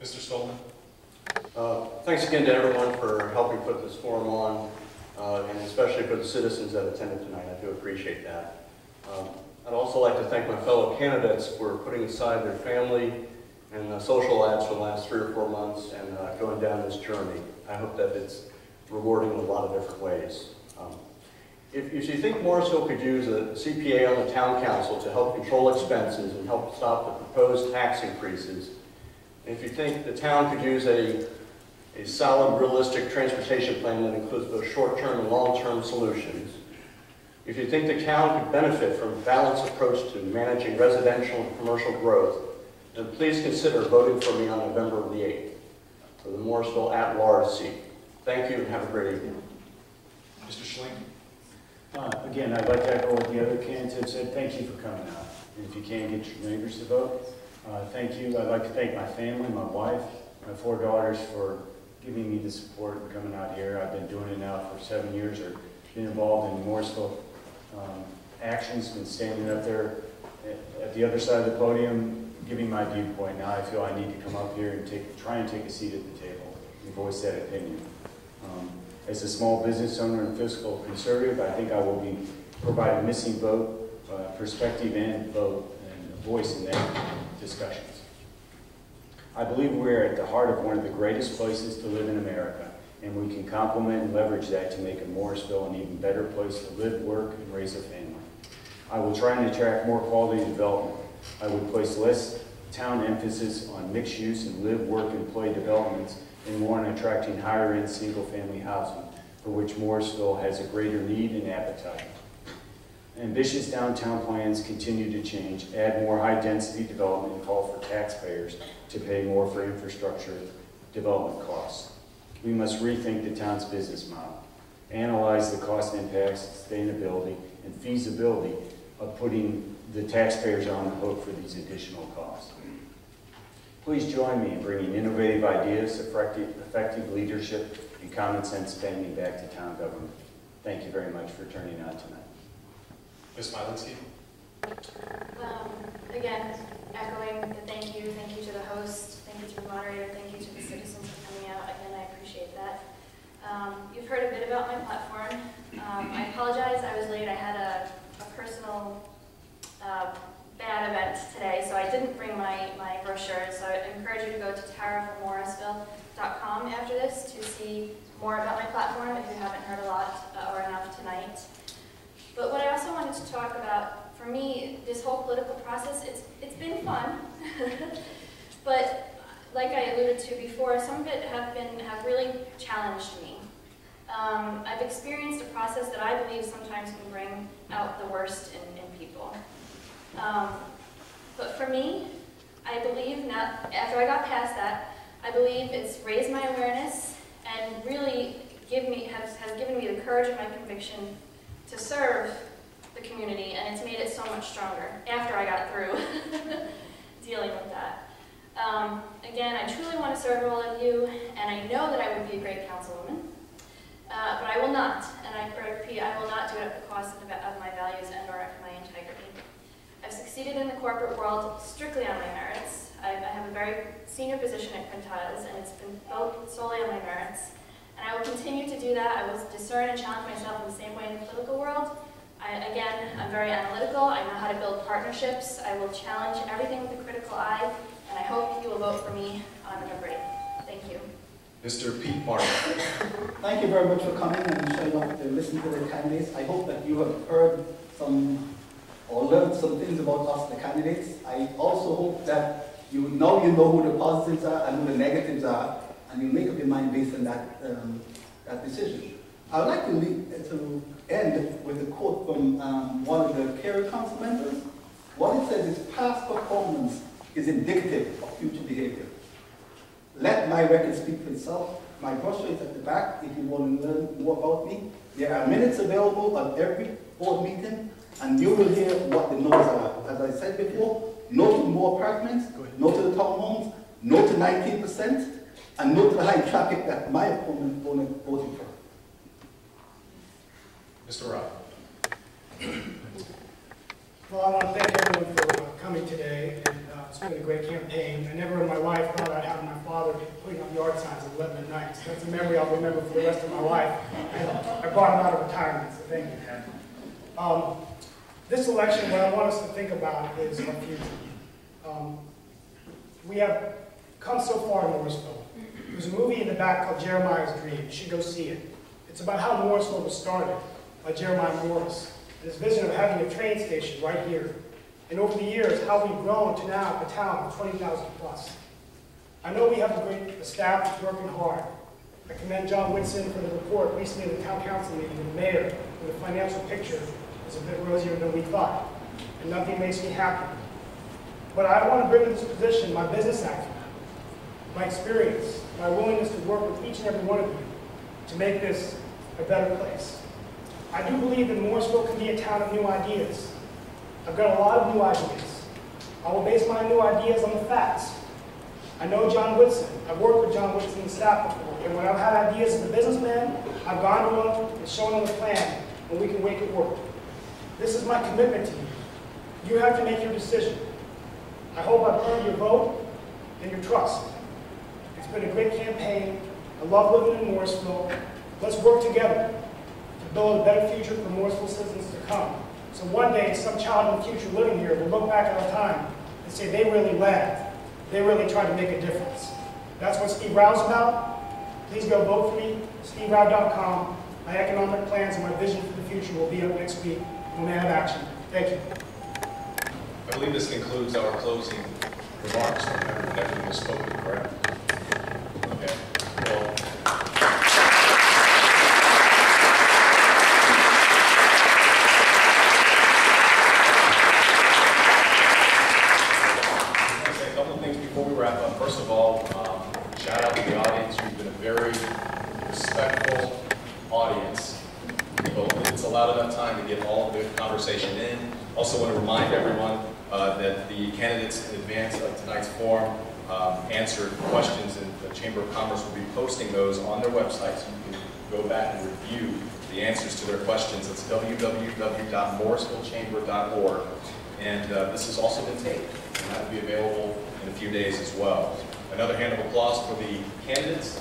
Mr. Stolman. Thanks again to everyone for helping put this forum on, and especially for the citizens that attended tonight. I do appreciate that. I'd also like to thank my fellow candidates for putting aside their family and social lives for the last 3 or 4 months and going down this journey. I hope that it's rewarding in a lot of different ways. If you think Morrisville could use a CPA on the town council to help control expenses and help stop the proposed tax increases, if you think the town could use a solid, realistic transportation plan that includes both short-term and long-term solutions, if you think the town could benefit from a balanced approach to managing residential and commercial growth, then please consider voting for me on November the 8th for the Morrisville at-large seat. Thank you and have a great evening. Mr. Schling. Again, I'd like to echo what the other candidates said. Thank you for coming out. And if you can, get your neighbors to vote. Thank you. I'd like to thank my family, my wife, my 4 daughters for giving me the support and coming out here. I've been doing it now for 7 years, or been involved in Morrisville actions, been standing up there at the other side of the podium, giving my viewpoint. Now I feel I need to come up here and try and take a seat at the table and voice that opinion. As a small business owner and fiscal conservative, I think I will be providing missing vote, perspective and vote, and a voice in that discussions. I believe we're at the heart of one of the greatest places to live in America, and we can complement and leverage that to make Morrisville an even better place to live, work, and raise a family. I will try and attract more quality development. I would place less town emphasis on mixed use and live, work, and play developments and more on attracting higher-end single-family housing, for which Morrisville has a greater need and appetite. Ambitious downtown plans continue to change, add more high-density development, and call for taxpayers to pay more for infrastructure development costs. We must rethink the town's business model, analyze the cost impacts, sustainability, and feasibility of putting the taxpayers on the hook for these additional costs. Please join me in bringing innovative ideas, effective leadership, and common sense spending back to town government. Thank you very much for turning out tonight. Ms. Mylinski. Again, echoing the thank you to the host, thank you to the moderator, thank you to the citizens for coming out. Again, I appreciate that. You've heard a bit about my platform. I apologize, I was late. I had a personal bad event today, so I didn't bring my brochures. So I encourage you to go to taraformorrisville.com after this to see more about my platform if you haven't heard a lot or enough tonight. But what I also wanted to talk about, for me, this whole political process, it's been fun. But like I alluded to before, some of it have really challenged me. I've experienced a process that I believe sometimes can bring out the worst in people. But for me, I believe now, after I got past that, I believe it's raised my awareness and really has given me the courage and my conviction to serve the community, and it's made it so much stronger after I got through dealing with that. Again, I truly want to serve all of you, and I know that I would be a great councilwoman, but I will not, and I repeat, I will not do it at the cost of my values and or my integrity. I've succeeded in the corporate world strictly on my merits. I have a very senior position at Quintiles, and it's been built solely on my merits. And I will continue to do that. I will discern and challenge myself in the same way in the political world. Again, I'm very analytical. I know how to build partnerships. I will challenge everything with a critical eye, and I hope you will vote for me on November 8th. Thank you. Mr. Pete Martin. Thank you very much for coming and showing up to listen to the candidates. I hope that you have heard or learned some things about us, the candidates. I also hope that you know who the positives are and who the negatives are, and you make up your mind based on that decision. I would like to end with a quote from one of the Kerry council members. What it says is, past performance is indicative of future behavior. Let my record speak for itself. My brochure is at the back if you want to learn more about me. There are minutes available on every board meeting, and you will hear what the no's are. As I said before, no to more apartments, no to the townhomes, no to 19%, and no to the high traffic that my opponent voted for. Mr. Robb. Well, I want to thank everyone for coming today, and it's been a great campaign. I never in my life thought I'd have my father father putting up yard signs at 11 at night. So that's a memory I'll remember for the rest of my life. And I brought him out of retirement, so thank you, Dad. This election, what I want us to think about is our future. We have come so far in Morrisville. There's a movie in the back called Jeremiah's Dream. You should go see it. It's about how Morrisville was started by Jeremiah Morris and his vision of having a train station right here. And over the years, how we've grown to now a town of 20,000 plus. I know we have a great staff that's working hard. I commend John Whitson for the report recently at the town council meeting with the mayor, where the financial picture is a bit rosier than we thought. And nothing makes me happy. But I want to bring to this position my business acumen, my experience, my willingness to work with each and every one of you to make this a better place. I do believe that Morrisville can be a town of new ideas. I've got a lot of new ideas. I will base my new ideas on the facts. I know John Whitson. I've worked with John Whitson and staff before, and when I've had ideas as a businessman, I've gone to him and shown him a plan, and we can make it work. This is my commitment to you. You have to make your decision. I hope I've earned your vote and your trust. It's been a great campaign. I love living in Morrisville. Let's work together to build a better future for Morrisville citizens to come. So one day, some child in the future living here will look back at our time and say they really led. They really tried to make a difference. That's what Steve Rao's about. Please go vote for me, steverao.com. My economic plans and my vision for the future will be up next week. We'll have action. Thank you. I believe this concludes our closing remarks. Everything was spoken, correct? Okay. Well, before we wrap up, first of all, shout out to the audience. You've been a very respectful audience. It's allowed enough time to get all the conversation in. Also want to remind everyone that the candidates in advance of tonight's forum answered questions, and the Chamber of Commerce will be posting those on their website, so you can go back and review the answers to their questions. It's www.morrisvillechamber.org. And this has also been taped, and that will be available in a few days as well. Another hand of applause for the candidates.